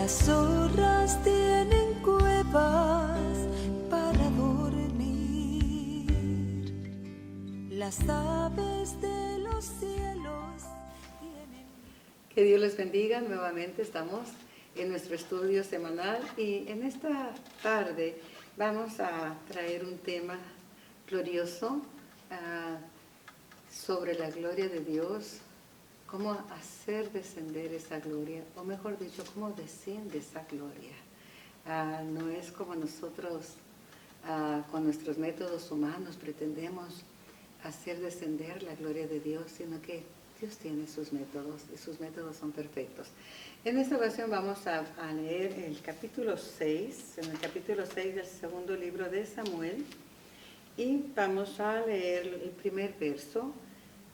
Las zorras tienen cuevas para dormir. Las aves de los cielos tienen... Que Dios les bendiga. Nuevamente estamos en nuestro estudio semanal y en esta tarde vamos a traer un tema glorioso sobre la gloria de Dios, cómo hacer descender esa gloria, o mejor dicho, cómo desciende esa gloria. No es como nosotros con nuestros métodos humanos pretendemos hacer descender la gloria de Dios, sino que Dios tiene sus métodos y sus métodos son perfectos. En esta ocasión vamos a leer el capítulo 6, en el capítulo 6 del segundo libro de Samuel, y vamos a leer el primer verso.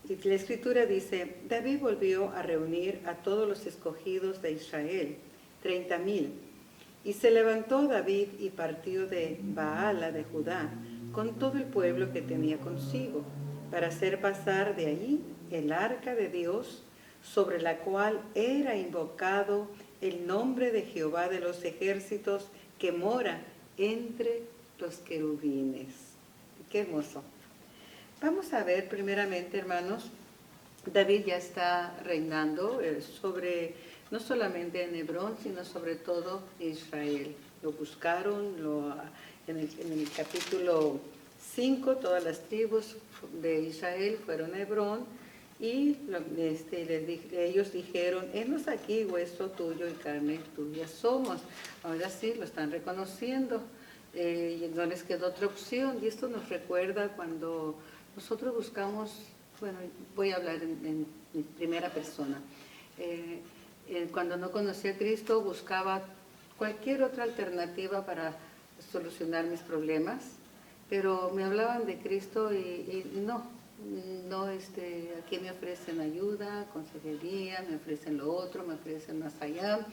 Y la escritura dice: David volvió a reunir a todos los escogidos de Israel, 30,000. Y se levantó David y partió de Baala de Judá, con todo el pueblo que tenía consigo, para hacer pasar de allí el arca de Dios, sobre la cual era invocado el nombre de Jehová de los ejércitos, que mora entre los querubines. Qué hermoso. Vamos a ver primeramente, hermanos, David ya está reinando sobre, no solamente en Hebrón, sino sobre todo Israel. Lo buscaron en el capítulo 5, todas las tribus de Israel fueron a Hebrón, y ellos dijeron: henos aquí hueso tuyo y carne tuya somos. Ahora sí, lo están reconociendo. Y no les quedó otra opción, y esto nos recuerda cuando nosotros buscamos, bueno, voy a hablar en primera persona. Cuando no conocía a Cristo, buscaba cualquier otra alternativa para solucionar mis problemas, pero me hablaban de Cristo y no, aquí me ofrecen ayuda, consejería, me ofrecen lo otro, me ofrecen más allá.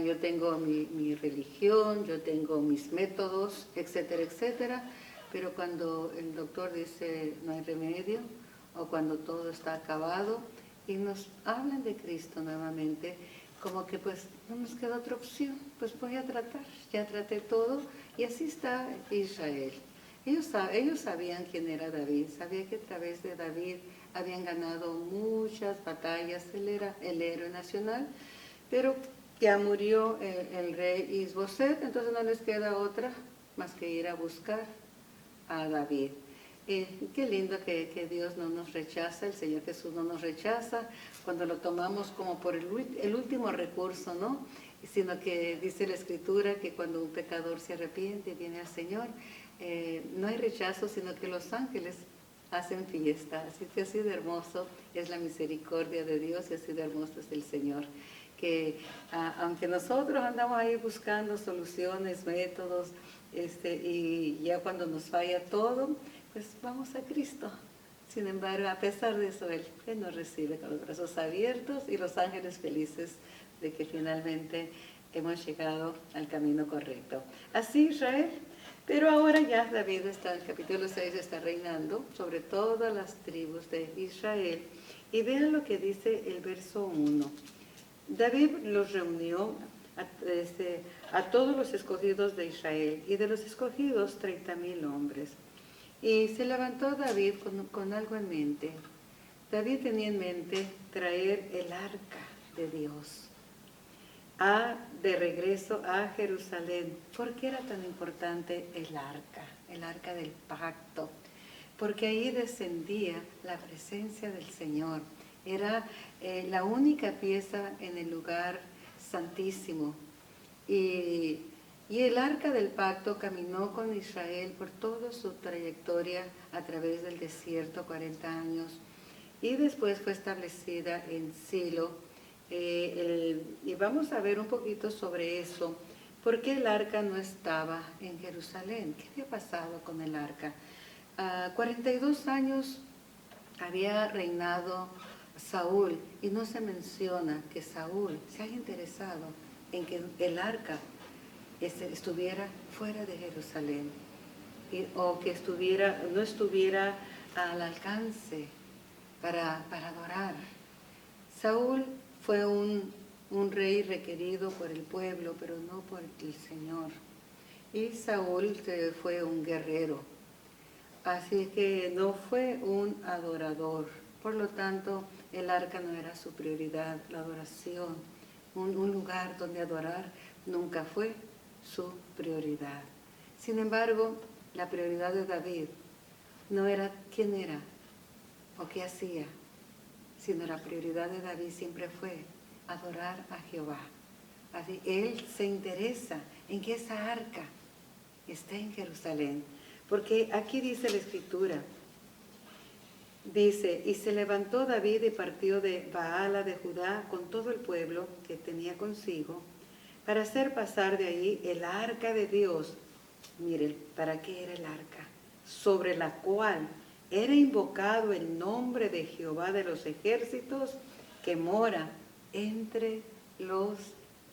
Yo tengo mi religión, yo tengo mis métodos, etcétera, etcétera. Pero cuando el doctor dice no hay remedio, o cuando todo está acabado, y nos hablan de Cristo nuevamente, como que pues no nos queda otra opción, pues voy a tratar, ya traté todo, y así está Israel. Ellos sabían quién era David, sabían que a través de David habían ganado muchas batallas, él era el héroe nacional, pero ya murió el rey Isboset, entonces no les queda otra más que ir a buscar a David. Qué lindo que Dios no nos rechaza, el Señor Jesús no nos rechaza cuando lo tomamos como por el último recurso, ¿no? Sino que dice la Escritura que cuando un pecador se arrepiente y viene al Señor, no hay rechazo, sino que los ángeles hacen fiesta. Así que así de hermoso es la misericordia de Dios y así de hermoso es el Señor. Que aunque nosotros andamos ahí buscando soluciones, métodos, y ya cuando nos falla todo, pues vamos a Cristo. Sin embargo, a pesar de eso, Él nos recibe con los brazos abiertos y los ángeles felices de que finalmente hemos llegado al camino correcto. Así Israel, pero ahora ya David está en el capítulo 6, está reinando sobre todas las tribus de Israel. Y vean lo que dice el verso 1. David los reunió a todos los escogidos de Israel, y de los escogidos 30,000 hombres. Y se levantó David con algo en mente. David tenía en mente traer el arca de Dios de regreso a Jerusalén. ¿Por qué era tan importante el arca del pacto? Porque ahí descendía la presencia del Señor. Era la única pieza en el lugar santísimo. Y el arca del pacto caminó con Israel por toda su trayectoria a través del desierto, 40 años. Y después fue establecida en Silo. Y vamos a ver un poquito sobre eso. ¿Por qué el arca no estaba en Jerusalén? ¿Qué había pasado con el arca? 42 años había reinado Saúl, y no se menciona que Saúl se haya interesado en que el arca estuviera fuera de Jerusalén, o que no estuviera al alcance para adorar. Saúl fue un un rey requerido por el pueblo, pero no por el Señor. Y Saúl fue un guerrero, así que no fue un adorador. Por lo tanto, el arca no era su prioridad, la adoración. Un lugar donde adorar nunca fue su prioridad. Sin embargo, la prioridad de David no era quién era o qué hacía, sino la prioridad de David siempre fue adorar a Jehová. Así, él se interesa en que esa arca esté en Jerusalén, porque aquí dice la Escritura, dice, y se levantó David y partió de Baala de Judá con todo el pueblo que tenía consigo, para hacer pasar de ahí el arca de Dios. Miren, ¿para qué era el arca? Sobre la cual era invocado el nombre de Jehová de los ejércitos, que mora entre los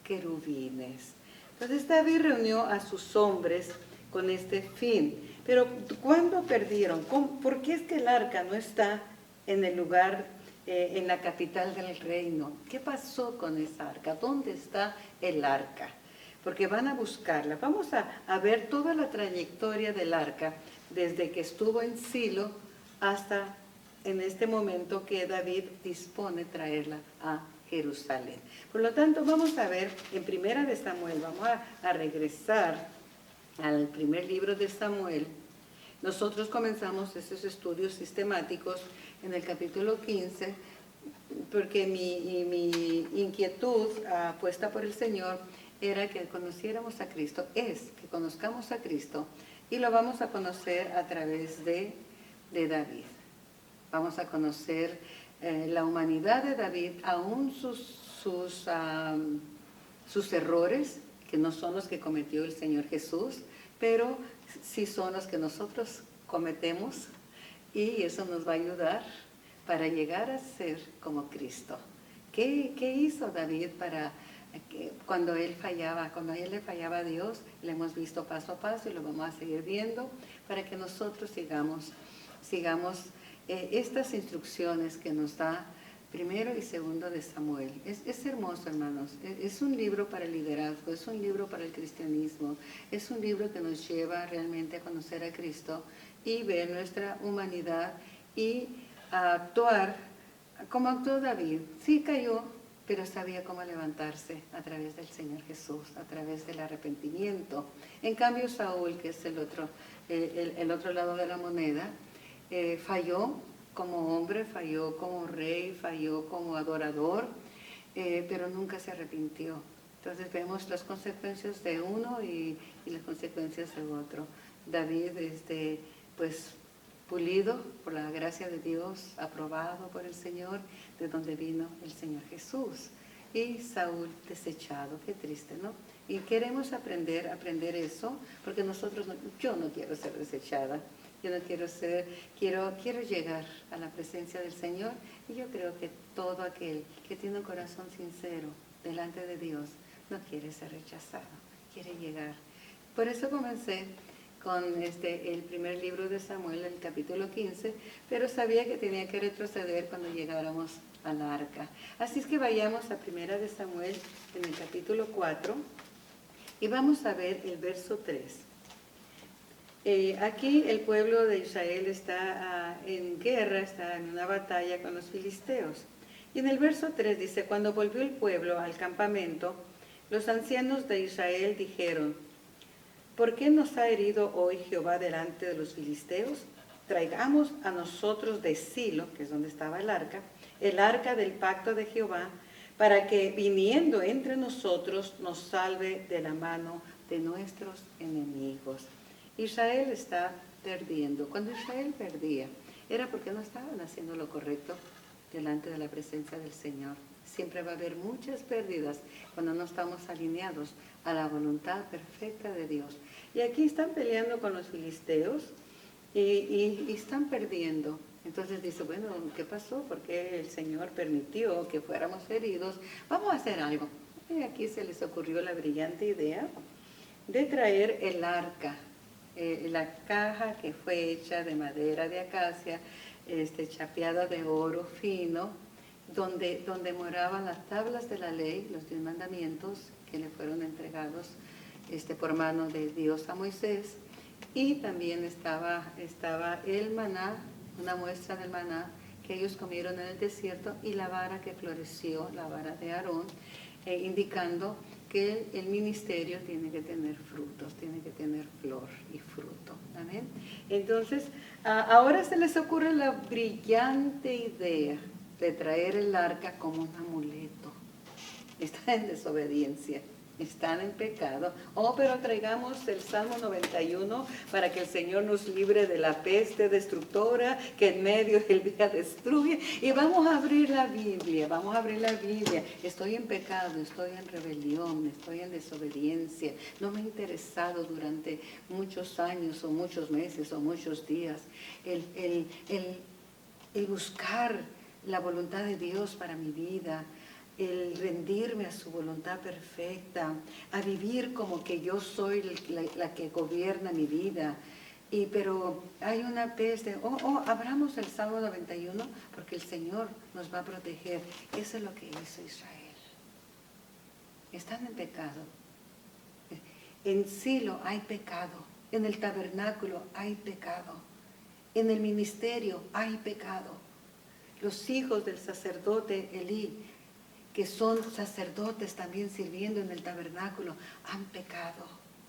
querubines. Entonces David reunió a sus hombres con este fin. Pero ¿cuándo perdieron? ¿Por qué es que el arca no está en el lugar, en la capital del reino? ¿Qué pasó con esa arca? ¿Dónde está el arca? Porque van a buscarla. Vamos a ver toda la trayectoria del arca, desde que estuvo en Silo hasta en este momento que David dispone traerla a Jerusalén. Por lo tanto, vamos a ver en Primera de Samuel, vamos a regresar al primer libro de Samuel. Nosotros comenzamos esos estudios sistemáticos en el capítulo 15, porque mi inquietud puesta por el Señor era que conociéramos a Cristo, que conozcamos a Cristo, y lo vamos a conocer a través de David. Vamos a conocer la humanidad de David, aún sus errores, que no son los que cometió el Señor Jesús, pero sí son los que nosotros cometemos, y eso nos va a ayudar para llegar a ser como Cristo. ¿Qué hizo David para cuando él le fallaba a Dios? Lo hemos visto paso a paso y lo vamos a seguir viendo para que nosotros sigamos estas instrucciones que nos da primero y segundo de Samuel. Es hermoso, hermanos. Es un libro para el liderazgo, es un libro para el cristianismo, es un libro que nos lleva realmente a conocer a Cristo y ver nuestra humanidad y a actuar como actuó David. Sí cayó, pero sabía cómo levantarse a través del Señor Jesús, a través del arrepentimiento. En cambio, Saúl, que es el otro lado de la moneda, falló como hombre, falló como rey, falló como adorador, pero nunca se arrepintió. Entonces vemos las consecuencias de uno y las consecuencias de otro. David, pues pulido por la gracia de Dios, aprobado por el Señor, de donde vino el Señor Jesús. Y Saúl desechado, qué triste, ¿no? Y queremos aprender eso, porque yo no quiero ser desechada. Yo no quiero llegar a la presencia del Señor, y yo creo que todo aquel que tiene un corazón sincero delante de Dios no quiere ser rechazado, quiere llegar. Por eso comencé con el primer libro de Samuel, el capítulo 15, pero sabía que tenía que retroceder cuando llegáramos a la arca. Así es que vayamos a Primera de Samuel en el capítulo 4 y vamos a ver el verso 3. Aquí el pueblo de Israel está en guerra, está en una batalla con los filisteos. Y en el verso 3 dice, cuando volvió el pueblo al campamento, los ancianos de Israel dijeron, ¿por qué nos ha herido hoy Jehová delante de los filisteos? Traigamos a nosotros de Silo, que es donde estaba el arca del pacto de Jehová, para que viniendo entre nosotros nos salve de la mano de nuestros enemigos. Israel está perdiendo. Cuando Israel perdía, era porque no estaban haciendo lo correcto delante de la presencia del Señor. Siempre va a haber muchas pérdidas cuando no estamos alineados a la voluntad perfecta de Dios. Y aquí están peleando con los filisteos y están perdiendo. Entonces dice, bueno, ¿qué pasó? ¿Por qué el Señor permitió que fuéramos heridos? Vamos a hacer algo. Y aquí se les ocurrió la brillante idea de traer el arca, la caja que fue hecha de madera de acacia, chapeada de oro fino, donde moraban las tablas de la ley, los 10 mandamientos que le fueron entregados por mano de Dios a Moisés, y también estaba el maná, una muestra del maná que ellos comieron en el desierto, y la vara que floreció, la vara de Aarón, indicando que el ministerio tiene que tener frutos, tiene que tener flor y fruto. Amén. Entonces, ahora se les ocurre la brillante idea de traer el arca como un amuleto. Están en desobediencia, están en pecado. Pero traigamos el Salmo 91 para que el Señor nos libre de la peste destructora que en medio del día destruye. Y vamos a abrir la Biblia, Estoy en pecado, estoy en rebelión, estoy en desobediencia. No me ha interesado durante muchos años o muchos meses o muchos días el buscar la voluntad de Dios para mi vida, el rendirme a su voluntad perfecta, a vivir como que yo soy la que gobierna mi vida. Pero hay una peste. Abramos el Salmo 91 porque el Señor nos va a proteger. Eso es lo que hizo Israel. Están en pecado. En Silo hay pecado. En el tabernáculo hay pecado. En el ministerio hay pecado. Los hijos del sacerdote Elí, que son sacerdotes también sirviendo en el tabernáculo, han pecado,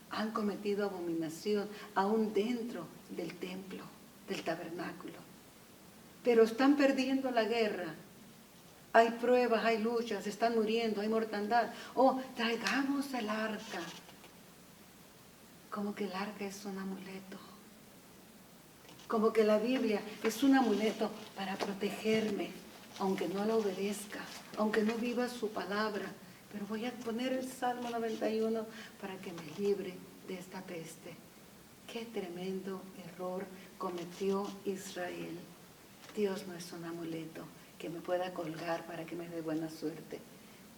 han cometido abominación aún dentro del templo, del tabernáculo. Pero están perdiendo la guerra. Hay pruebas, hay luchas, están muriendo, hay mortandad. Traigamos el arca. Como que el arca es un amuleto. Como que la Biblia es un amuleto para protegerme, aunque no la obedezca, aunque no viva su palabra. Pero voy a poner el Salmo 91 para que me libre de esta peste. Qué tremendo error cometió Israel. Dios no es un amuleto que me pueda colgar para que me dé buena suerte.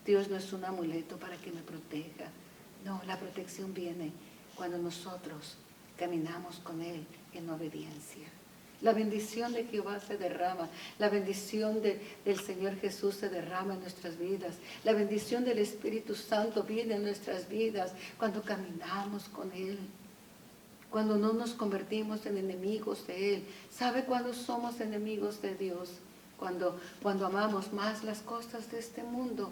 Dios no es un amuleto para que me proteja. No, la protección viene cuando nosotros caminamos con Él en obediencia. La bendición de Jehová se derrama, la bendición del Señor Jesús se derrama en nuestras vidas, la bendición del Espíritu Santo viene en nuestras vidas cuando caminamos con Él, cuando no nos convertimos en enemigos de Él. ¿Sabe cuándo somos enemigos de Dios? Cuando amamos más las cosas de este mundo.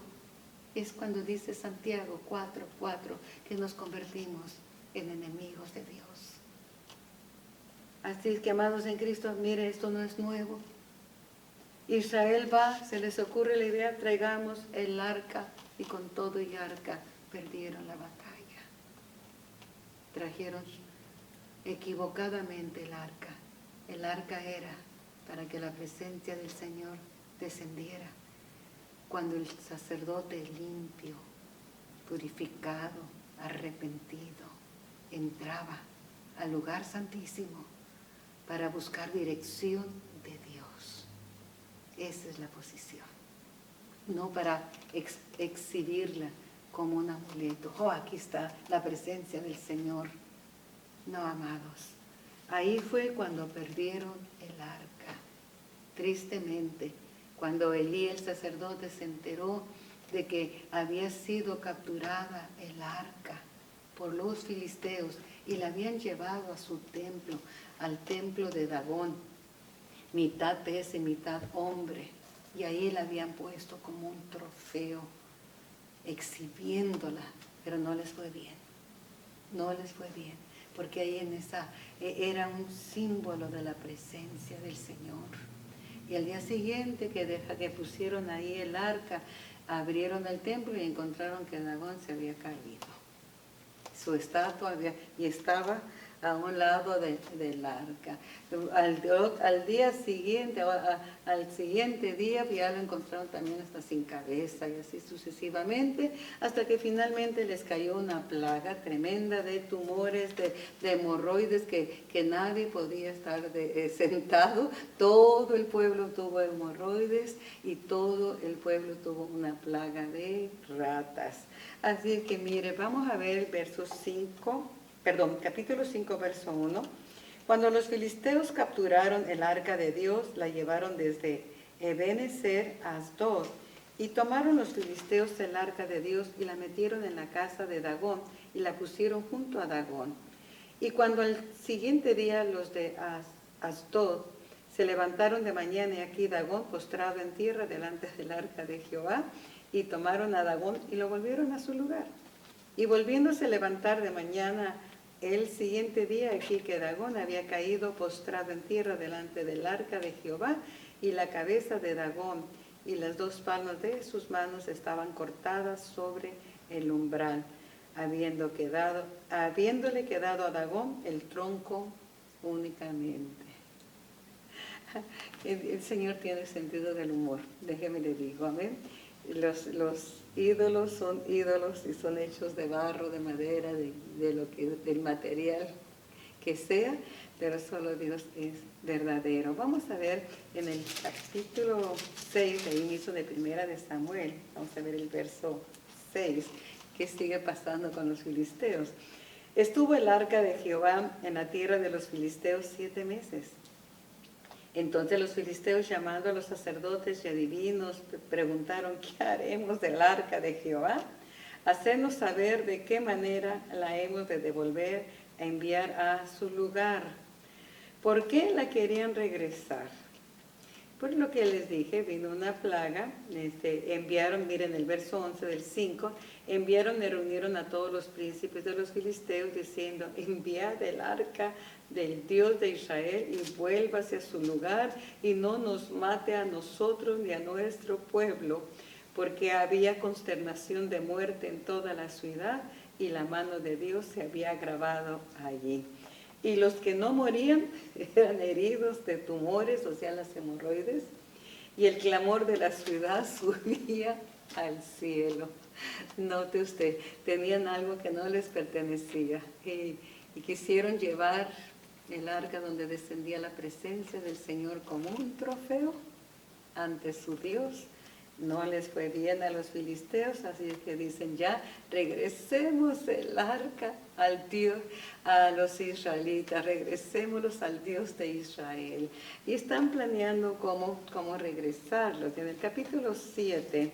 Es cuando dice Santiago 4:4 que nos convertimos en enemigos de Dios. Así es que, amados en Cristo, mire, esto no es nuevo. Israel se les ocurre la idea, traigamos el arca, y con todo y arca perdieron la batalla. Trajeron equivocadamente el arca. El arca era para que la presencia del Señor descendiera. Cuando el sacerdote limpio, purificado, arrepentido, entraba al lugar santísimo para buscar dirección de Dios. Esa es la posición. No para exhibirla como un amuleto. Aquí está la presencia del Señor. No, amados. Ahí fue cuando perdieron el arca. Tristemente, cuando Elí, el sacerdote, se enteró de que había sido capturada el arca por los filisteos y la habían llevado a su templo, al templo de Dagón, mitad pez y mitad hombre, y ahí la habían puesto como un trofeo, exhibiéndola, pero no les fue bien, porque ahí era un símbolo de la presencia del Señor. Y al día siguiente que pusieron ahí el arca, abrieron el templo y encontraron que Dagón se había caído. Su estatua estaba a un lado del arca. Al día siguiente, al siguiente día, ya lo encontraron también hasta sin cabeza, y así sucesivamente, hasta que finalmente les cayó una plaga tremenda de tumores, de hemorroides, que nadie podía estar sentado. Todo el pueblo tuvo hemorroides y todo el pueblo tuvo una plaga de ratas. Así que mire, vamos a ver el capítulo 5, verso 1. Cuando los filisteos capturaron el arca de Dios, la llevaron desde Ebenezer, Asdod. Y tomaron los filisteos el arca de Dios y la metieron en la casa de Dagón y la pusieron junto a Dagón. Y cuando al siguiente día los de Asdod se levantaron de mañana, y aquí Dagón postrado en tierra delante del arca de Jehová, y tomaron a Dagón y lo volvieron a su lugar. Y volviéndose a levantar de mañana el siguiente día, aquí que Dagón había caído postrado en tierra delante del arca de Jehová, y la cabeza de Dagón y las 2 palmas de sus manos estaban cortadas sobre el umbral, habiéndole quedado a Dagón el tronco únicamente. El Señor tiene sentido del humor, déjeme le digo, amén. Los ídolos son ídolos y son hechos de barro, de madera, del material que sea, pero solo Dios es verdadero. Vamos a ver en el capítulo 6, de inicio de Primera de Samuel, vamos a ver el verso 6, que sigue pasando con los filisteos. Estuvo el arca de Jehová en la tierra de los filisteos 7 meses. Entonces los filisteos, llamando a los sacerdotes y adivinos, preguntaron: ¿qué haremos del arca de Jehová? Hacernos saber de qué manera la hemos de devolver a enviar a su lugar. ¿Por qué la querían regresar? Por lo que les dije, vino una plaga, enviaron, miren el verso 11 del 5, enviaron y reunieron a todos los príncipes de los filisteos diciendo: enviad el arca del Dios de Israel y vuélvase a su lugar y no nos mate a nosotros ni a nuestro pueblo, porque había consternación de muerte en toda la ciudad y la mano de Dios se había agravado allí. Y los que no morían eran heridos de tumores, o sea, las hemorroides, y el clamor de la ciudad subía al cielo. Note usted, tenían algo que no les pertenecía y quisieron llevar el arca donde descendía la presencia del Señor como un trofeo ante su Dios. No les fue bien a los filisteos, así que dicen: ya regresemos el arca al Dios, a los israelitas, regresémoslos al Dios de Israel. Y están planeando cómo regresarlos. En el capítulo 7,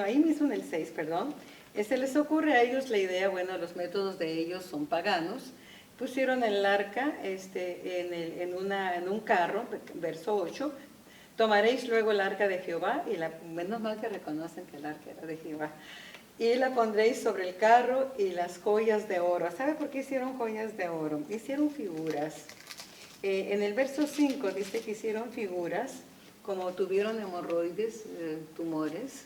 ahí mismo en el 6, perdón, se les ocurre a ellos la idea, bueno, los métodos de ellos son paganos. Pusieron el arca en un carro, verso 8, tomaréis luego el arca de Jehová, menos mal que reconocen que el arca era de Jehová, y la pondréis sobre el carro y las joyas de oro. ¿Sabe por qué hicieron joyas de oro? Hicieron figuras. En el verso 5 dice que hicieron figuras, como tuvieron hemorroides, tumores,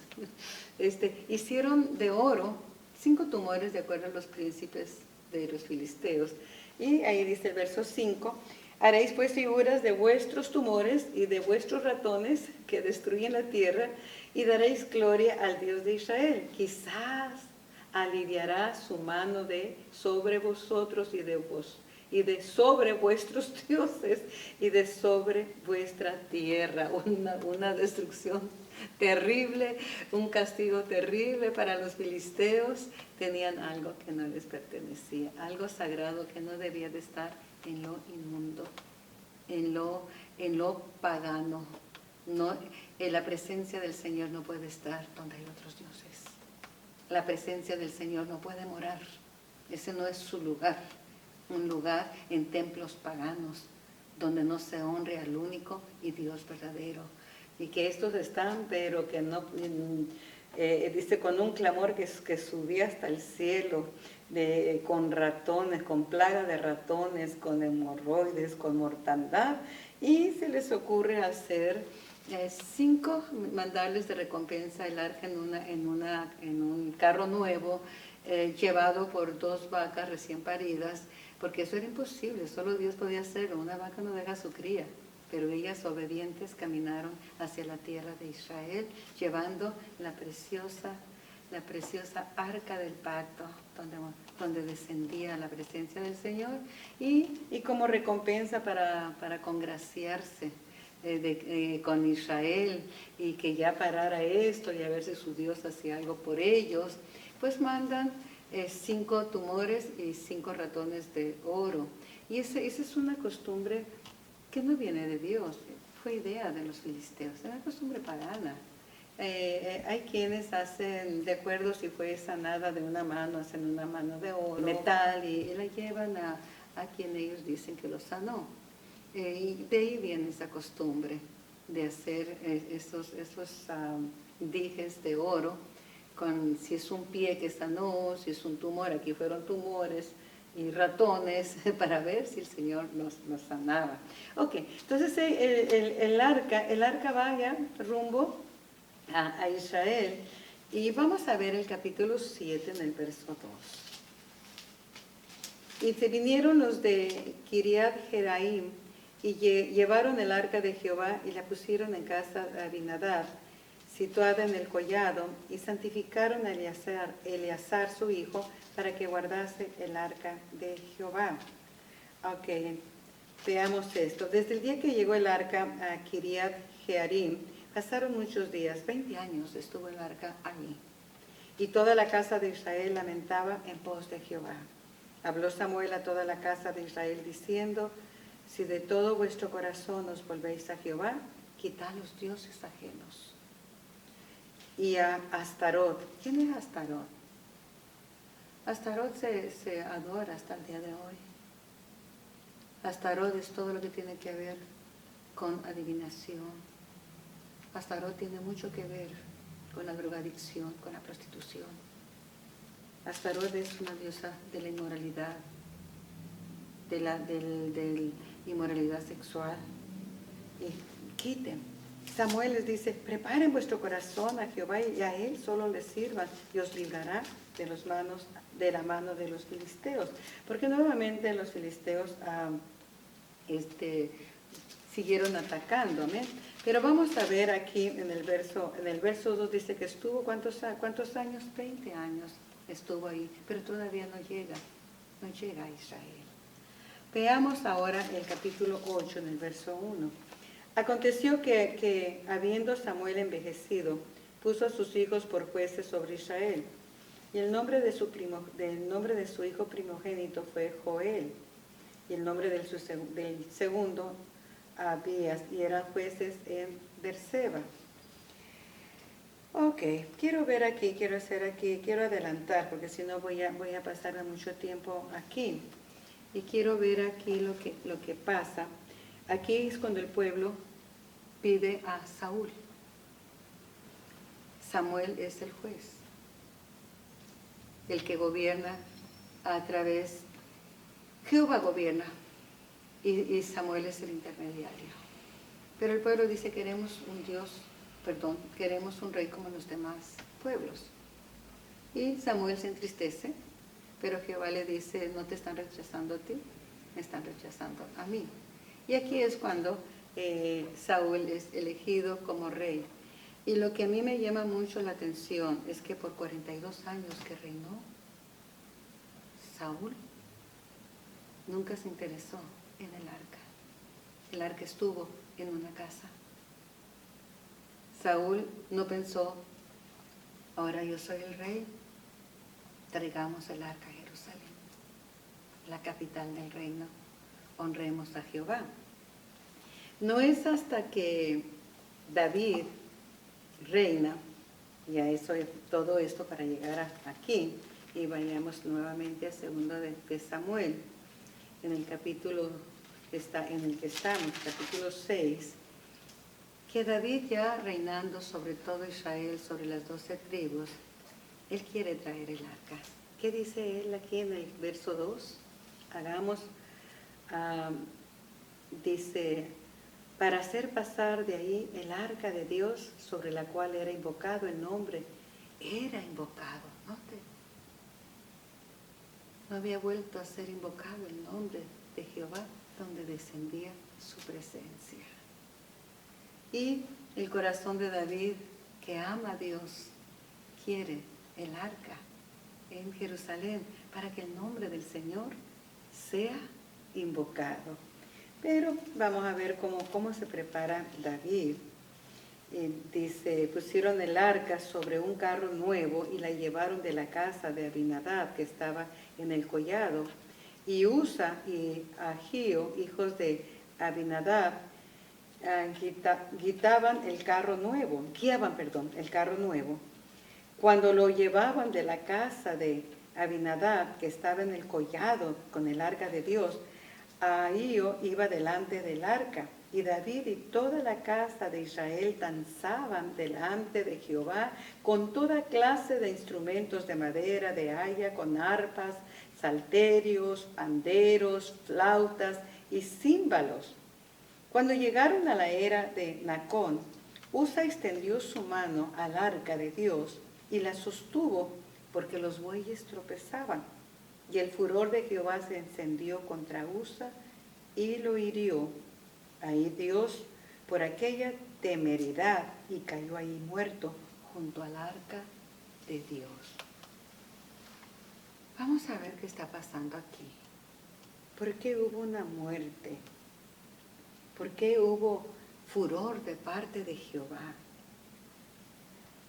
hicieron de oro 5 tumores de acuerdo a los príncipes de los filisteos. Y ahí dice el verso 5, haréis pues figuras de vuestros tumores y de vuestros ratones que destruyen la tierra, y daréis gloria al Dios de Israel. Quizás aliviará su mano sobre vosotros y de sobre vuestros dioses y de sobre vuestra tierra. Una destrucción terrible, un castigo terrible para los filisteos. Tenían algo que no les pertenecía, algo sagrado que no debía de estar en lo inmundo, en lo pagano. No, la presencia del Señor no puede estar donde hay otros dioses. La presencia del Señor no puede morar. Ese no es su lugar. Un lugar en templos paganos, donde no se honre al único y Dios verdadero. Y que estos están, pero que no, dice, con un clamor que subía hasta el cielo, con ratones, con plaga de ratones, con hemorroides, con mortandad, y se les ocurre hacer 5 mandarles de recompensa el arca en un carro nuevo, llevado por 2 vacas recién paridas, porque eso era imposible, solo Dios podía hacerlo. Una vaca no deja su cría, pero ellas obedientes caminaron hacia la tierra de Israel, llevando la preciosa arca del pacto, donde descendía la presencia del Señor, y como recompensa para congraciarse con Israel, y que ya parara esto y a ver si su Dios hacía algo por ellos, pues mandan 5 tumores y 5 ratones de oro. Y esa es una costumbre que no viene de Dios, fue idea de los filisteos, era costumbre pagana. Hay quienes hacen, de acuerdo si fue sanada de una mano, hacen una mano de oro, metal, y la llevan a quien ellos dicen que lo sanó. Y de ahí viene esa costumbre de hacer esos dijes de oro, con si es un pie que sanó, si es un tumor, aquí fueron tumores y ratones, para ver si el Señor nos sanaba. Ok, entonces el arca vaya rumbo a Israel, y vamos a ver el capítulo 7 en el verso 2. Y se vinieron los de Kiriat Jeraim y llevaron el arca de Jehová y la pusieron en casa de Abinadab, situada en el collado, y santificaron a Eleazar su hijo para que guardase el arca de Jehová. Ok, veamos esto. Desde el día que llegó el arca a Kiriat Jearim, pasaron muchos días, 20 años estuvo el arca allí. Y toda la casa de Israel lamentaba en pos de Jehová. Habló Samuel a toda la casa de Israel diciendo: si de todo vuestro corazón os volvéis a Jehová, quitad los dioses ajenos. Y a Astarot. ¿Quién es Astarot? Astarot se adora hasta el día de hoy. Astarot es todo lo que tiene que ver con adivinación. Astarot tiene mucho que ver con la drogadicción, con la prostitución. Astarot es una diosa de la inmoralidad, de la inmoralidad sexual. Y quiten. Samuel les dice: preparen vuestro corazón a Jehová y a él solo les sirvan, y os librará de la mano de los filisteos. Porque nuevamente los filisteos siguieron atacando, amén. Pero vamos a ver aquí en el verso 2 dice que estuvo, ¿cuántos años? 20 años estuvo ahí, pero todavía no llega a Israel. Veamos ahora el capítulo 8 en el verso 1. Aconteció que habiendo Samuel envejecido, puso a sus hijos por jueces sobre Israel. Y el nombre de su hijo primogénito fue Joel, y el nombre del segundo Abías, y eran jueces en Berseba. Ok, quiero adelantar, porque si no voy a pasar mucho tiempo aquí. Y quiero ver aquí lo que pasa. Aquí es cuando el pueblo pide a Saúl. Samuel es el juez, el que gobierna a través, Jehová gobierna, y Samuel es el intermediario. Pero el pueblo dice: queremos un rey como los demás pueblos. Y Samuel se entristece, pero Jehová le dice: no te están rechazando a ti, me están rechazando a mí. Y aquí es cuando Saúl es elegido como rey. Y lo que a mí me llama mucho la atención es que por 42 años que reinó, Saúl nunca se interesó en el arca. El arca estuvo en una casa. Saúl no pensó: ahora yo soy el rey, traigamos el arca a Jerusalén, la capital del reino, honremos a Jehová. No es hasta que David reina, todo esto para llegar aquí, y vayamos nuevamente a segundo de Samuel, en el capítulo en el que estamos, capítulo 6, que David, ya reinando sobre todo Israel, sobre las 12 tribus, él quiere traer el arca. ¿Qué dice él aquí en el verso 2? Dice: para hacer pasar de ahí el arca de Dios, sobre la cual era invocado el nombre. Era invocado, no había vuelto a ser invocado el nombre de Jehová, donde descendía su presencia. Y el corazón de David, que ama a Dios, quiere el arca en Jerusalén para que el nombre del Señor sea invocado. Pero vamos a ver cómo se prepara David. Dice: pusieron el arca sobre un carro nuevo y la llevaron de la casa de Abinadab, que estaba en el collado. Y Usa y Ahío, hijos de Abinadab, guiaban el carro nuevo. Cuando lo llevaban de la casa de Abinadab, que estaba en el collado con el arca de Dios, Ahío iba delante del arca, y David y toda la casa de Israel danzaban delante de Jehová con toda clase de instrumentos de madera, de haya, con arpas, salterios, panderos, flautas y címbalos. Cuando llegaron a la era de Nacón, Usa extendió su mano al arca de Dios y la sostuvo porque los bueyes tropezaban. Y el furor de Jehová se encendió contra Usa y lo hirió ahí Dios por aquella temeridad y cayó ahí muerto junto al arca de Dios. Vamos a ver qué está pasando aquí. ¿Por qué hubo una muerte? ¿Por qué hubo furor de parte de Jehová?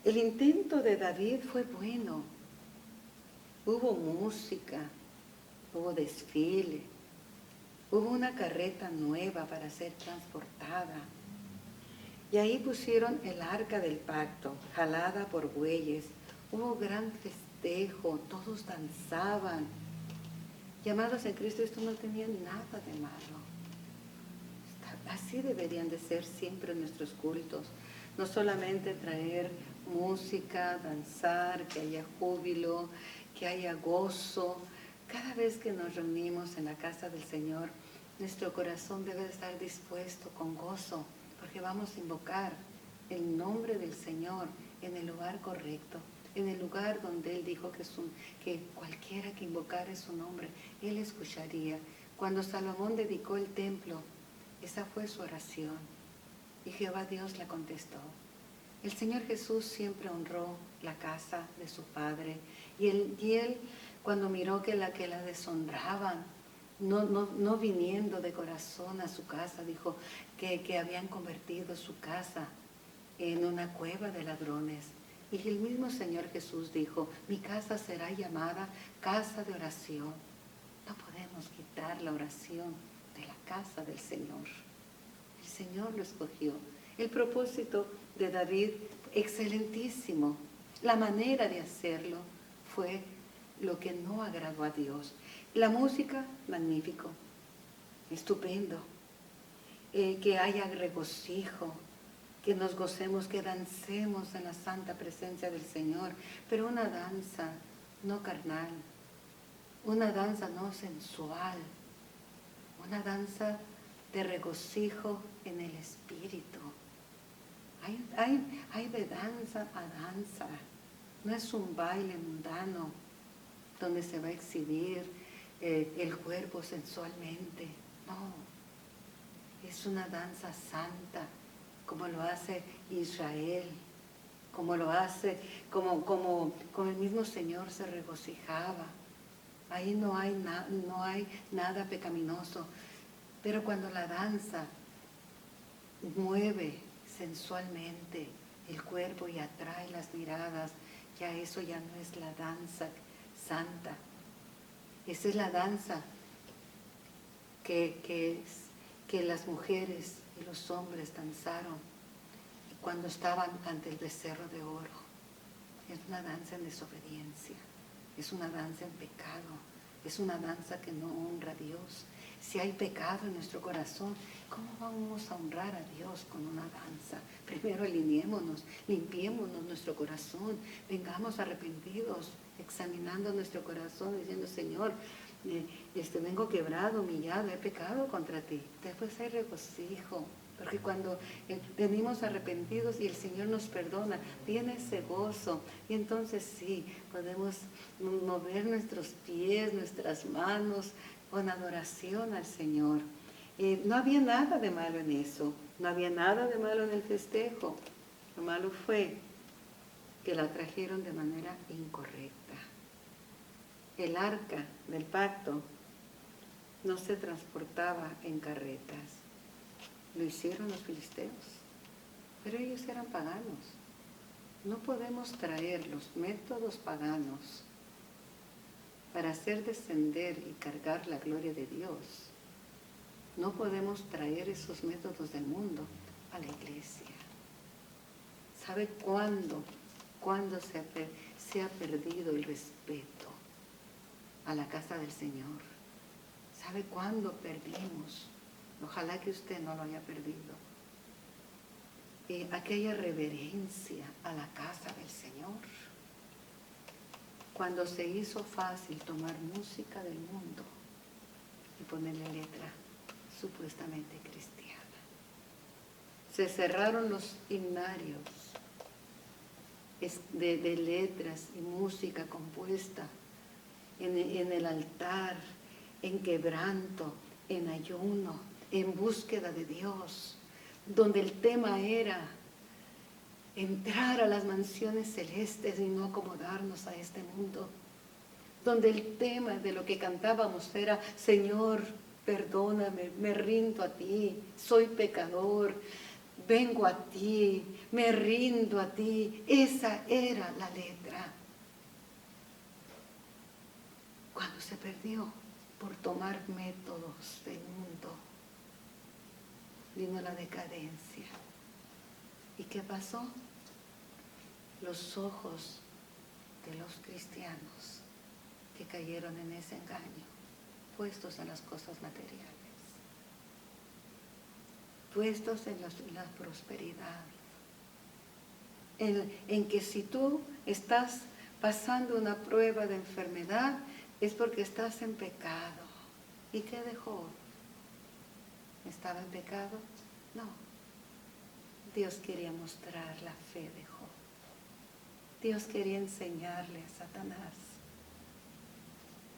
El intento de David fue bueno. Hubo música, hubo desfile, hubo una carreta nueva para ser transportada. Y ahí pusieron el arca del pacto, jalada por bueyes. Hubo gran festejo, todos danzaban. Y amados en Cristo, esto no tenía nada de malo. Así deberían de ser siempre nuestros cultos. No solamente traer música, danzar, que haya júbilo, que haya gozo. Cada vez que nos reunimos en la casa del Señor, nuestro corazón debe estar dispuesto con gozo, porque vamos a invocar el nombre del Señor en el lugar correcto, en el lugar donde Él dijo que cualquiera que invocara su nombre, Él escucharía. Cuando Salomón dedicó el templo, esa fue su oración y Jehová Dios la contestó. El Señor Jesús siempre honró la casa de su Padre y él cuando miró que la deshonraban, no viniendo de corazón a su casa, dijo que habían convertido su casa en una cueva de ladrones. Y el mismo Señor Jesús dijo, mi casa será llamada casa de oración. No podemos quitar la oración de la casa del Señor. El Señor lo escogió. El propósito de David, excelentísimo. La manera de hacerlo fue lo que no agradó a Dios. La música, magnífico, estupendo. Que haya regocijo, que nos gocemos, que dancemos en la santa presencia del Señor, pero una danza no carnal, una danza no sensual, una danza de regocijo en el espíritu. Hay de danza a danza. No es un baile mundano donde se va a exhibir el cuerpo sensualmente. No, es una danza santa, como lo hace Israel, como lo hace, como el mismo Señor se regocijaba. Ahí no hay nada pecaminoso. Pero cuando la danza mueve sensualmente el cuerpo y atrae las miradas, ya eso ya no es la danza santa. Esa es la danza que las mujeres y los hombres danzaron cuando estaban ante el becerro de oro. Es una danza en desobediencia, es una danza en pecado, es una danza que no honra a Dios. Si hay pecado en nuestro corazón, ¿cómo vamos a honrar a Dios con una danza? Primero alineémonos, limpiémonos nuestro corazón, vengamos arrepentidos, examinando nuestro corazón, diciendo, Señor, vengo quebrado, humillado, he pecado contra ti. Después hay regocijo, porque cuando venimos arrepentidos y el Señor nos perdona, viene ese gozo. Y entonces sí, podemos mover nuestros pies, nuestras manos, con adoración al Señor. No había nada de malo en eso, no había nada de malo en el festejo. Lo malo fue que la trajeron de manera incorrecta. El arca del pacto no se transportaba en carretas. Lo hicieron los filisteos, pero ellos eran paganos. No podemos traer los métodos paganos para hacer descender y cargar la gloria de Dios. No podemos traer esos métodos del mundo a la iglesia. ¿Sabe cuándo se ha perdido el respeto a la casa del Señor? ¿Sabe cuándo perdimos? Ojalá que usted no lo haya perdido. Aquella reverencia a la casa del Señor. Cuando se hizo fácil tomar música del mundo y ponerle letra supuestamente cristiana. Se cerraron los himnarios de letras y música compuesta en el altar, en quebranto, en ayuno, en búsqueda de Dios, donde el tema era entrar a las mansiones celestes y no acomodarnos a este mundo, donde el tema de lo que cantábamos era: Señor, perdóname, me rindo a ti, soy pecador, vengo a ti, me rindo a ti. Esa era la letra. Cuando se perdió por tomar métodos del mundo, vino la decadencia. ¿Y qué pasó? Los ojos de los cristianos que cayeron en ese engaño, puestos en las cosas materiales, puestos en la prosperidad, en que si tú estás pasando una prueba de enfermedad es porque estás en pecado. ¿Y qué dejó? ¿Estaba en pecado? No. Dios quería mostrar la fe de Job. Dios quería enseñarle a Satanás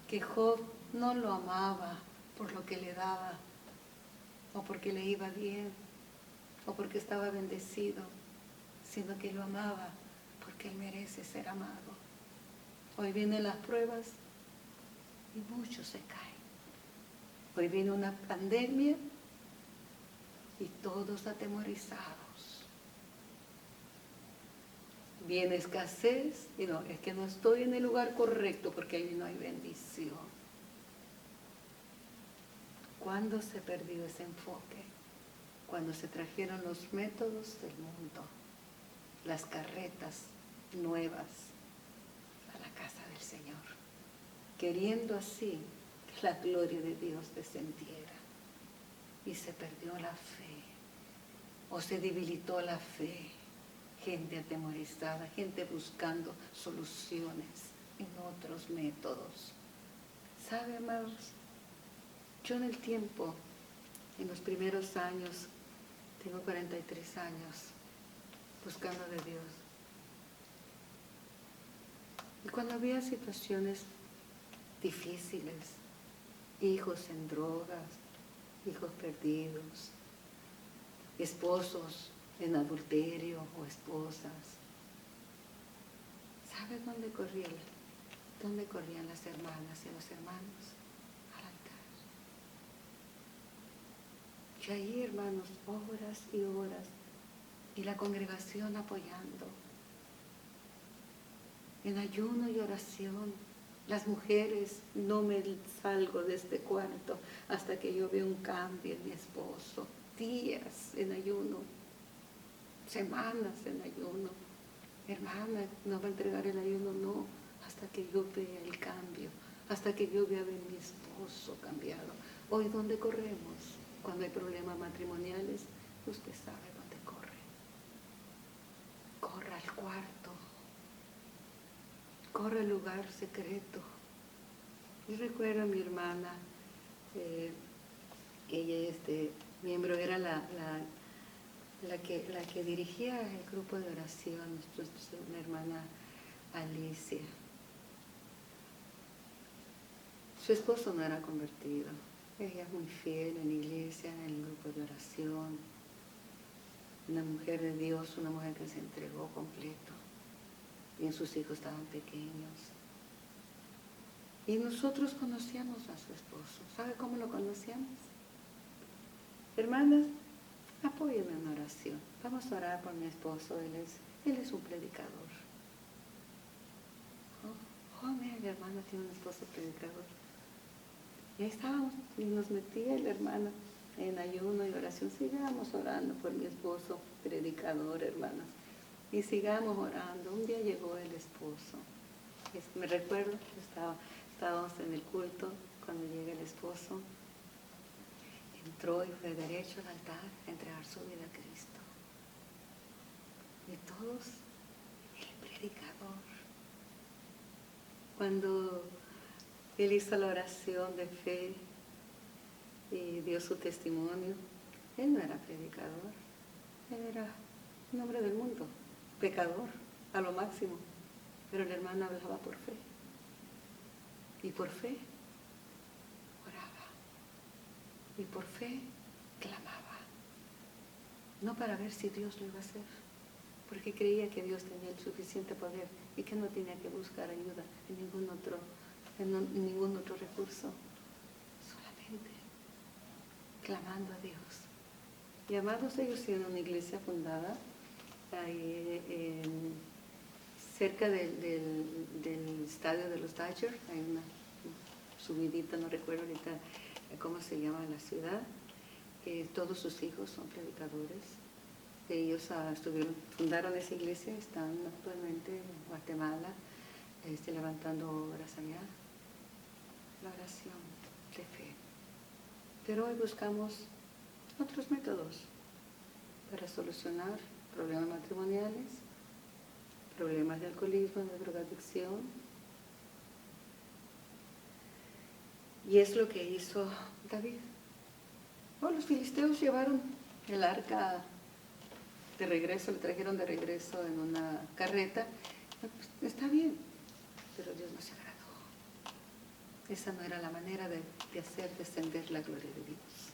que Job no lo amaba por lo que le daba, o porque le iba bien, o porque estaba bendecido, sino que lo amaba porque él merece ser amado. Hoy vienen las pruebas y muchos se caen. Hoy viene una pandemia y todos atemorizados. Viene escasez y no, es que no estoy en el lugar correcto porque ahí no hay bendición. ¿Cuándo se perdió ese enfoque? Cuando se trajeron los métodos del mundo, las carretas nuevas a la casa del Señor, queriendo así que la gloria de Dios descendiera. Y se perdió la fe, o se debilitó la fe. Gente atemorizada, gente buscando soluciones en otros métodos. ¿Sabe, amados? Yo en el tiempo, en los primeros años, tengo 43 años, buscando de Dios. Y cuando había situaciones difíciles, hijos en drogas, hijos perdidos, esposos en adulterio o esposas, ¿sabe dónde corrían las hermanas y los hermanos? Al altar. Y ahí, hermanos, horas y horas, y la congregación apoyando, en ayuno y oración. Las mujeres, no me salgo de este cuarto hasta que yo vea un cambio en mi esposo. Días en ayuno, semanas en ayuno. Hermana, no va a entregar el ayuno, no, hasta que yo vea el cambio, hasta que yo vea a mi esposo cambiado. Hoy, ¿dónde corremos? Cuando hay problemas matrimoniales, usted sabe dónde corre. Corra al cuarto, corra al lugar secreto. Yo recuerdo a mi hermana, ella, miembro, era la que dirigía el grupo de oración, una hermana Alicia. Su esposo no era convertido. Ella es muy fiel en la iglesia, en el grupo de oración. Una mujer de Dios, una mujer que se entregó completo. Y sus hijos estaban pequeños. Y nosotros conocíamos a su esposo. ¿Sabe cómo lo conocíamos? Hermanas, apóyenme en oración. Vamos a orar por mi esposo. Él es un predicador. Mi hermana tiene un esposo predicador. Y ahí estábamos, y nos metía la hermana en ayuno y oración, sigamos orando por mi esposo, predicador, hermanas. Y sigamos orando. Un día llegó el esposo. Me recuerdo que estábamos en el culto cuando llega el esposo. Entró y fue derecho al altar a entregar su vida a Cristo. Y todos, el predicador. Cuando él hizo la oración de fe y dio su testimonio, él no era predicador, él era un hombre del mundo, pecador a lo máximo, pero el hermano hablaba por fe. Y por fe oraba. Y por fe clamaba. No para ver si Dios lo iba a hacer, porque creía que Dios tenía el suficiente poder y que no tenía que buscar ayuda en ningún otro recurso, solamente clamando a Dios. Y amados, ellos tienen una iglesia fundada ahí cerca del estadio de los Dodgers. Hay una subidita, no recuerdo ahorita cómo se llama la ciudad. Todos sus hijos son predicadores. Ellos fundaron esa iglesia, están actualmente en Guatemala, levantando obras allá. La oración de fe. Pero hoy buscamos otros métodos para solucionar problemas matrimoniales, problemas de alcoholismo, de drogadicción. Y es lo que hizo David. Los filisteos llevaron el arca de regreso, le trajeron de regreso en una carreta. Pues, está bien, pero Dios no se agradó. Esa no era la manera de hacer descender la gloria de Dios.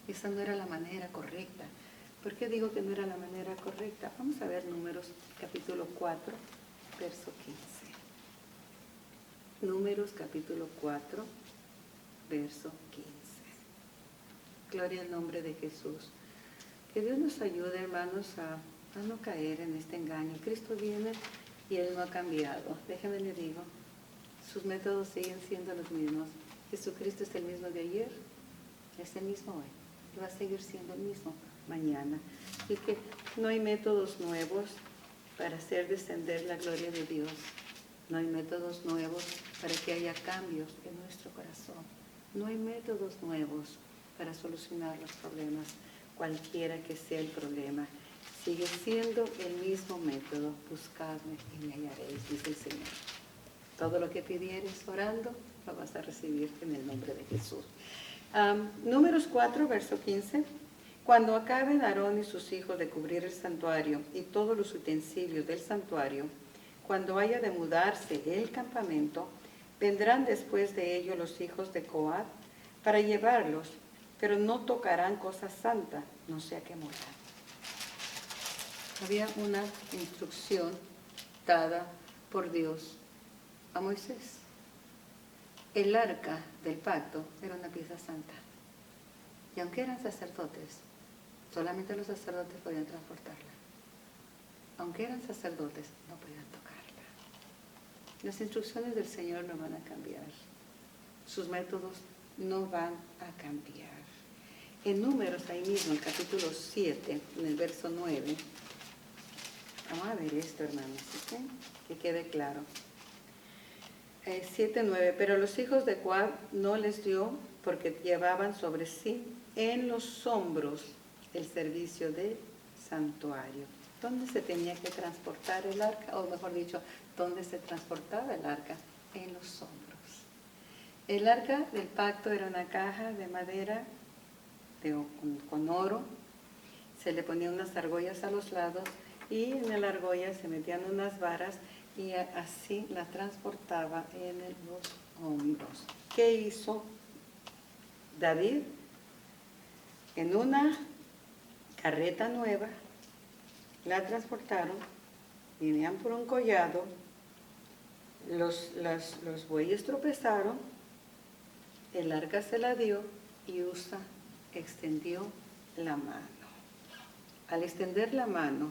Esa no era la manera correcta. ¿Por qué digo que no era la manera correcta? Vamos a ver Números capítulo 4, verso 15. Números capítulo 4, verso 15. Gloria al nombre de Jesús. Que Dios nos ayude, hermanos, a no caer en este engaño. Cristo viene y Él no ha cambiado. Déjenme le digo, sus métodos siguen siendo los mismos. Jesucristo es el mismo de ayer, es el mismo hoy. Y va a seguir siendo el mismo mañana. Y que no hay métodos nuevos para hacer descender la gloria de Dios. No hay métodos nuevos para que haya cambios en nuestro corazón. No hay métodos nuevos para solucionar los problemas, cualquiera que sea el problema. Sigue siendo el mismo método. Buscadme y me hallaréis, dice el Señor. Todo lo que pidieres orando, lo vas a recibir en el nombre de Jesús. Números 4, verso 15. Cuando acaben Aarón y sus hijos de cubrir el santuario y todos los utensilios del santuario, cuando haya de mudarse el campamento, vendrán después de ello los hijos de Coat para llevarlos, pero no tocarán cosa santa, no sea que mueran. Había una instrucción dada por Dios a Moisés. El arca del pacto era una pieza santa. Y aunque eran sacerdotes, solamente los sacerdotes podían transportarla. Aunque eran sacerdotes, no podían tocarla. Las instrucciones del Señor no van a cambiar. Sus métodos no van a cambiar. En Números, ahí mismo, el capítulo 7, en el verso 9, vamos a ver esto, hermanos, ¿sí? Que quede claro. 7:9, pero los hijos de Coat no les dio porque llevaban sobre sí en los hombros el servicio de santuario. ¿Dónde se tenía que transportar el arca? O mejor dicho, ¿dónde se transportaba el arca? En los hombros. El arca del pacto era una caja de madera con oro. Se le ponían unas argollas a los lados y en la argolla se metían unas varas y así la transportaba en los hombros. ¿Qué hizo David? En una carreta nueva la transportaron, venían por un collado, los bueyes tropezaron, el arca se la dio y Usa extendió la mano. Al extender la mano,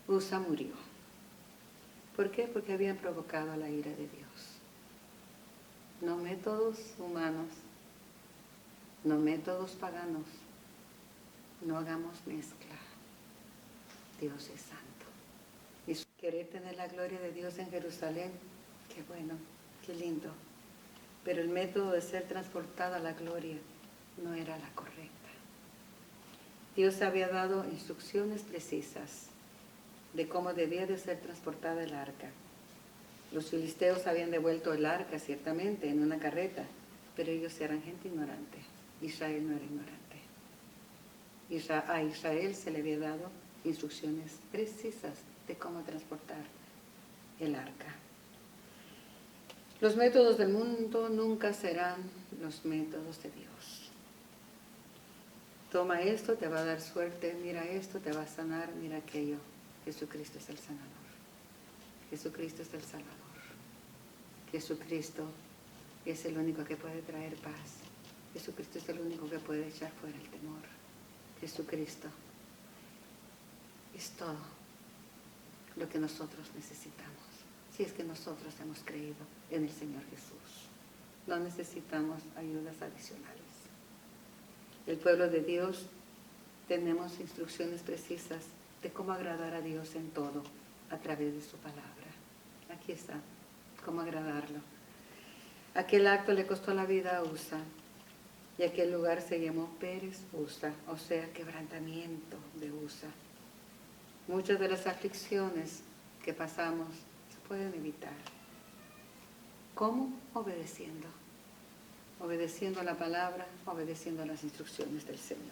Usa murió. ¿Por qué? Porque habían provocado la ira de Dios. No métodos humanos, no métodos paganos. No hagamos mezcla. Dios es santo. Y querer tener la gloria de Dios en Jerusalén, qué bueno, qué lindo. Pero el método de ser transportada a la gloria no era la correcta. Dios había dado instrucciones precisas de cómo debía de ser transportada el arca. Los filisteos habían devuelto el arca, ciertamente, en una carreta, pero ellos eran gente ignorante. Israel no era ignorante. A Israel se le había dado instrucciones precisas de cómo transportar el arca. Los métodos del mundo nunca serán los métodos de Dios. Toma esto, te va a dar suerte, mira esto, te va a sanar, mira aquello. Jesucristo es el sanador. Jesucristo es el Salvador. Jesucristo es el único que puede traer paz. Jesucristo es el único que puede echar fuera el temor. Jesucristo es todo lo que nosotros necesitamos. Si es que nosotros hemos creído en el Señor Jesús, no necesitamos ayudas adicionales. El pueblo de Dios tenemos instrucciones precisas de cómo agradar a Dios en todo a través de su palabra. Aquí está, cómo agradarlo. Aquel acto le costó la vida a Usa y aquel lugar se llamó Pérez Usa, o sea, quebrantamiento de Usa. Muchas de las aflicciones que pasamos se pueden evitar. ¿Cómo? Obedeciendo. Obedeciendo a la palabra, obedeciendo a las instrucciones del Señor.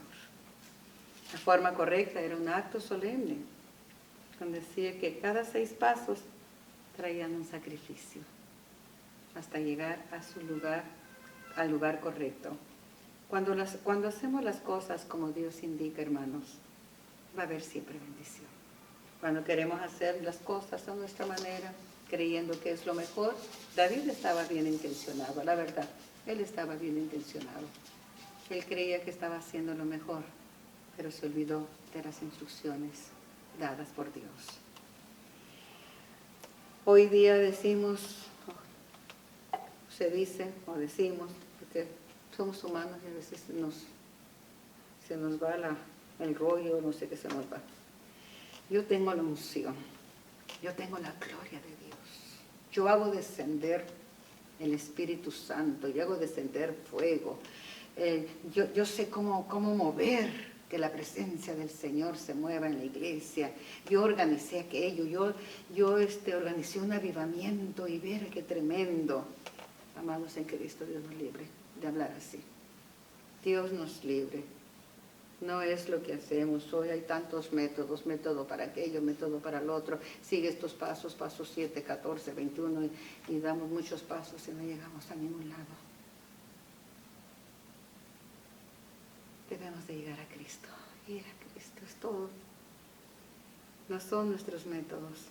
La forma correcta era un acto solemne, donde decía que cada 6 pasos traían un sacrificio, hasta llegar a su lugar, al lugar correcto. Cuando hacemos las cosas como Dios indica, hermanos, va a haber siempre bendición. Cuando queremos hacer las cosas a nuestra manera, creyendo que es lo mejor, David estaba bien intencionado, la verdad, él estaba bien intencionado. Él creía que estaba haciendo lo mejor, pero se olvidó de las instrucciones dadas por Dios. Hoy día decimos, se dice o decimos, porque somos humanos y a veces se nos va el rollo, no sé qué se nos va. Yo tengo la unción, yo tengo la gloria de Dios. Yo hago descender el Espíritu Santo, yo hago descender fuego. Yo sé cómo mover que la presencia del Señor se mueva en la iglesia. Yo organicé aquello, yo organicé un avivamiento y ver qué tremendo. Amados en Cristo, Dios nos libre de hablar así. Dios nos libre. No es lo que hacemos. Hoy hay tantos métodos, método para aquello, método para el otro. Sigue estos pasos, pasos 7, 14, 21 y damos muchos pasos y no llegamos a ningún lado. Debemos de llegar a Cristo. Ir a Cristo es todo. No son nuestros métodos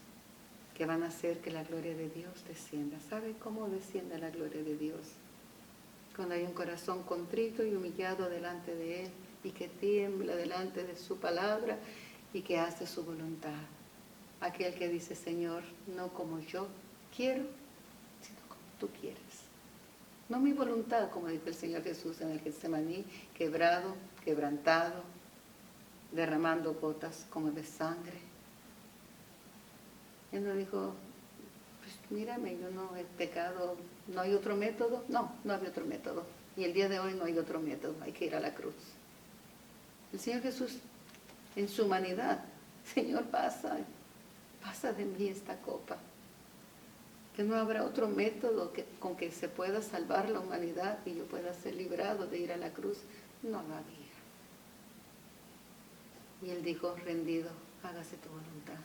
que van a hacer que la gloria de Dios descienda. ¿Sabe cómo desciende la gloria de Dios? Cuando hay un corazón contrito y humillado delante de Él y que tiembla delante de su palabra y que hace su voluntad. Aquel que dice, Señor, no como yo quiero, sino como tú quieres. No mi voluntad, como dice el Señor Jesús en el Getsemaní, quebrado, quebrantado, derramando gotas como de sangre. Él no dijo, pues mírame, yo no he pecado, ¿no hay otro método? No, no había otro método. Y el día de hoy no hay otro método, hay que ir a la cruz. El Señor Jesús, en su humanidad, Señor, pasa de mí esta copa. Que no habrá otro método con que se pueda salvar la humanidad y yo pueda ser librado de ir a la cruz. No lo había. Y Él dijo, rendido, hágase tu voluntad.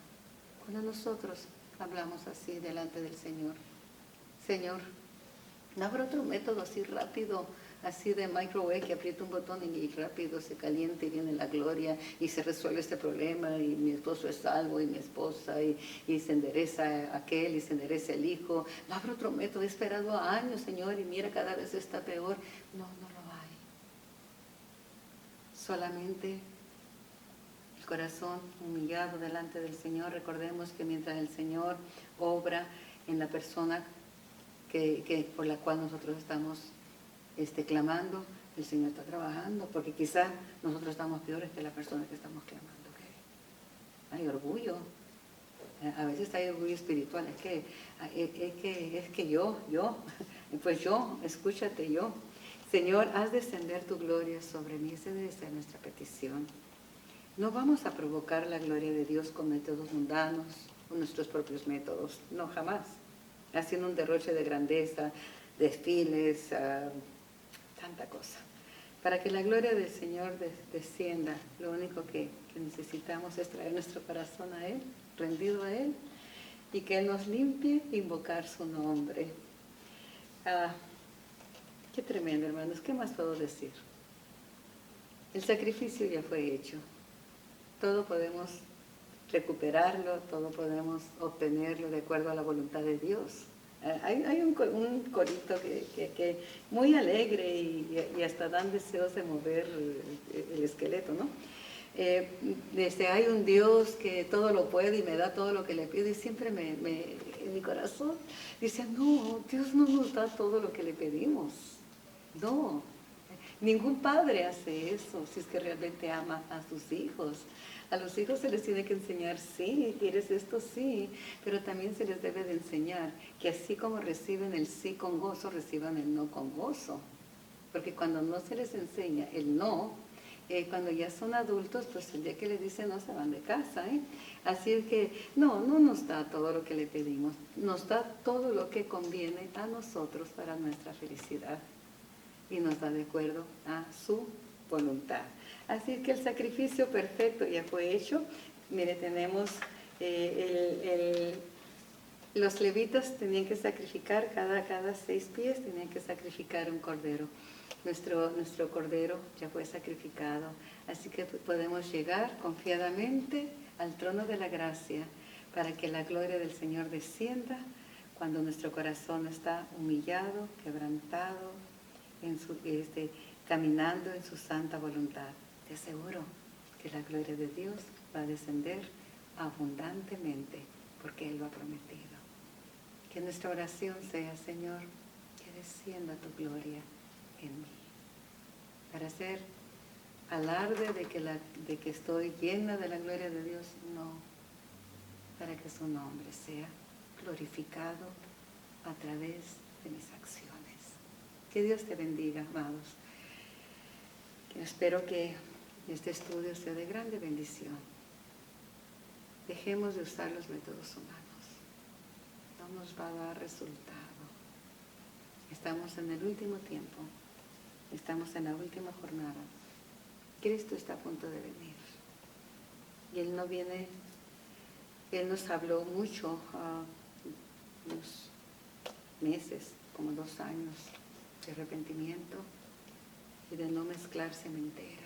Cuando nosotros hablamos así delante del Señor, Señor, no habrá otro método así rápido, así de microwave, que aprieta un botón y rápido se calienta y viene la gloria y se resuelve este problema y mi esposo es salvo y mi esposa y se endereza aquel y se endereza el hijo. No habrá otro método, he esperado años, Señor, y mira, cada vez está peor. No, no lo hay. Solamente el corazón humillado delante del Señor. Recordemos que mientras el Señor obra en la persona por la cual nosotros estamos clamando, el Señor está trabajando, porque quizás nosotros estamos peores que la persona que estamos clamando. ¿Okay? Hay orgullo. A veces hay orgullo espiritual. Es que yo, pues yo, escúchate yo. Señor, haz descender tu gloria sobre mí. Esa debe ser nuestra petición. No vamos a provocar la gloria de Dios con métodos mundanos, con nuestros propios métodos. No, jamás. Haciendo un derroche de grandeza, desfiles, tanta cosa. Para que la gloria del Señor descienda, lo único que necesitamos es traer nuestro corazón a Él, rendido a Él, y que Él nos limpie, invocar su nombre. Qué tremendo, hermanos. ¿Qué más puedo decir? El sacrificio ya fue hecho. Todo podemos recuperarlo, todo podemos obtenerlo de acuerdo a la voluntad de Dios. Hay un corito que muy alegre y hasta dan deseos de mover el esqueleto, ¿no? Hay un Dios que todo lo puede y me da todo lo que le pido, y siempre en mi corazón dice, no, Dios no nos da todo lo que le pedimos. No, ningún padre hace eso si es que realmente ama a sus hijos. A los hijos se les tiene que enseñar, sí, quieres esto, sí, pero también se les debe de enseñar que así como reciben el sí con gozo, reciban el no con gozo. Porque cuando no se les enseña el no, cuando ya son adultos, pues el día que les dicen no, se van de casa. Así es que no nos da todo lo que le pedimos, nos da todo lo que conviene a nosotros para nuestra felicidad y nos da de acuerdo a su voluntad. Así que el sacrificio perfecto ya fue hecho. Mire, tenemos los levitas tenían que sacrificar cada 6 pies, tenían que sacrificar un cordero. Nuestro cordero ya fue sacrificado. Así que podemos llegar confiadamente al trono de la gracia para que la gloria del Señor descienda cuando nuestro corazón está humillado, quebrantado, caminando en su santa voluntad. Te aseguro que la gloria de Dios va a descender abundantemente porque Él lo ha prometido. Que nuestra oración sea, Señor, que descienda tu gloria en mí. Para hacer alarde de que estoy llena de la gloria de Dios, no. Para que su nombre sea glorificado a través de mis acciones. Que Dios te bendiga, amados. Espero que este estudio sea de grande bendición. Dejemos de usar los métodos humanos. No nos va a dar resultado. Estamos en el último tiempo. Estamos en la última jornada. Cristo está a punto de venir. Y Él no viene. Él nos habló mucho, unos meses, como 2 años, de arrepentimiento y de no mezclar sementera.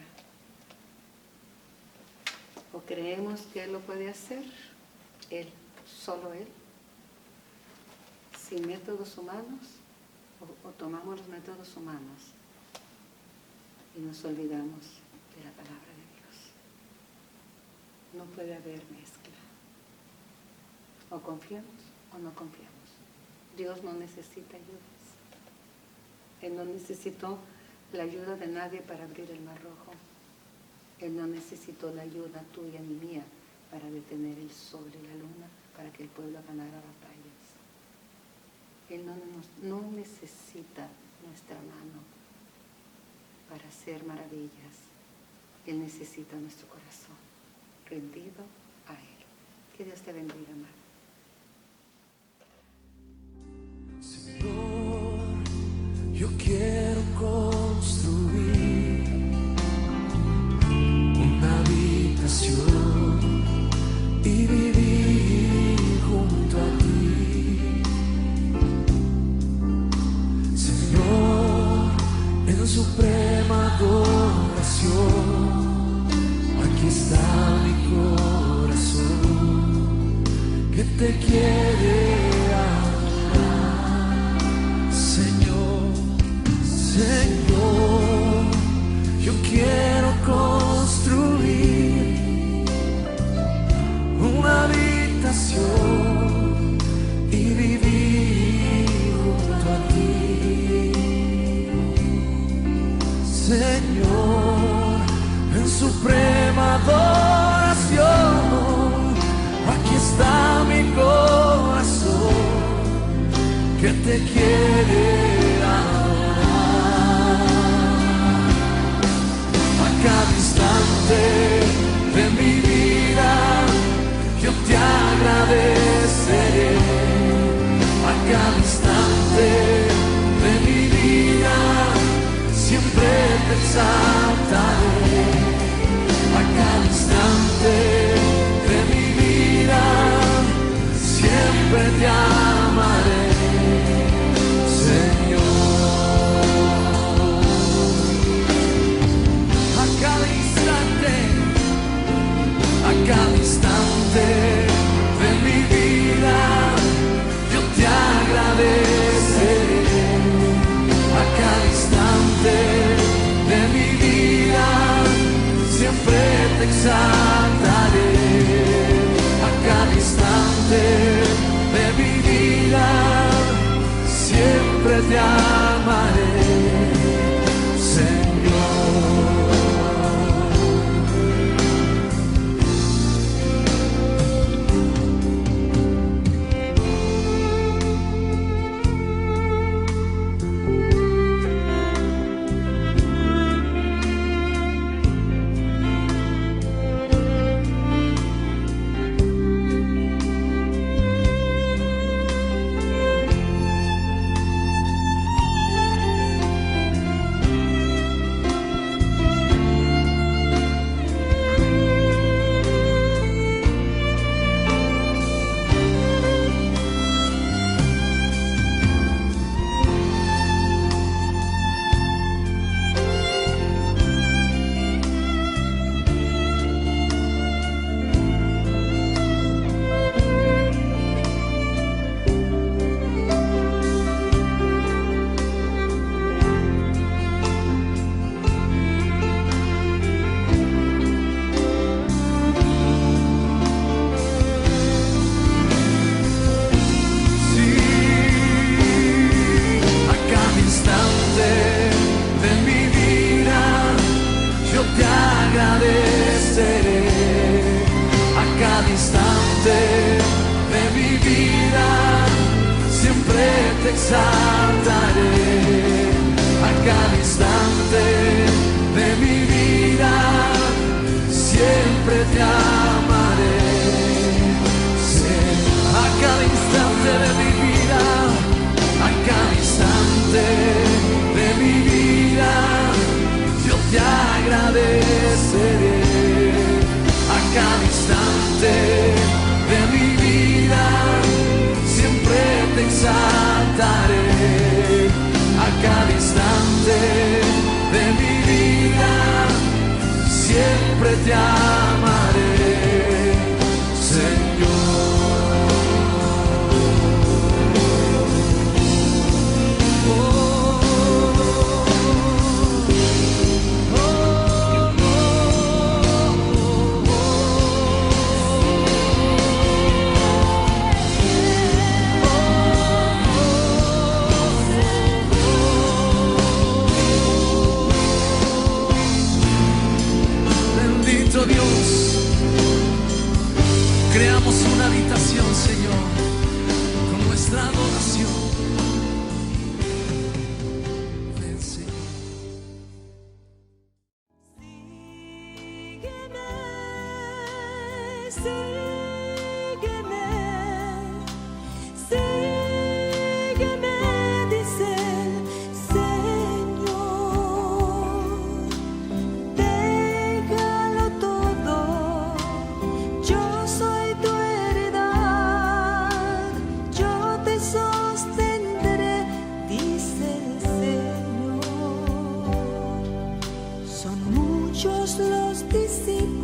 O creemos que Él lo puede hacer, Él, solo Él, sin métodos humanos, o tomamos los métodos humanos y nos olvidamos de la palabra de Dios. No puede haber mezcla. O confiamos o no confiamos. Dios no necesita ayudas. Él no necesitó la ayuda de nadie para abrir el Mar Rojo. Él no necesitó la ayuda tuya ni mía para detener el sol y la luna, para que el pueblo ganara batallas. Él no necesita nuestra mano para hacer maravillas. Él necesita nuestro corazón rendido a Él. Que Dios te bendiga, amado. Señor, yo quiero construir una habitación y vivir junto a ti. Señor, en suprema adoración, aquí está mi corazón que te quiere. Señor, yo quiero construir una habitación y vivir junto a ti. que te quiere adorar. A cada instante de mi vida yo te agradeceré. A cada instante de mi vida siempre te exaltaré. A cada instante de mi vida siempre te amaré, Señor. A cada instante de mi vida yo te agradeceré. A cada instante de mi vida siempre te exaltaré. A cada instante de mi vida siempre te amaré, Señor. Los discípulos